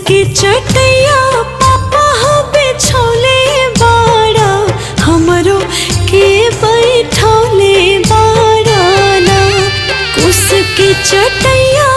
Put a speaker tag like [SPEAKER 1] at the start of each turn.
[SPEAKER 1] के चटैया पापा हो बिछौले बाड़ा, हमरो के बैठौले बाड़ा ना। कुस के चटैया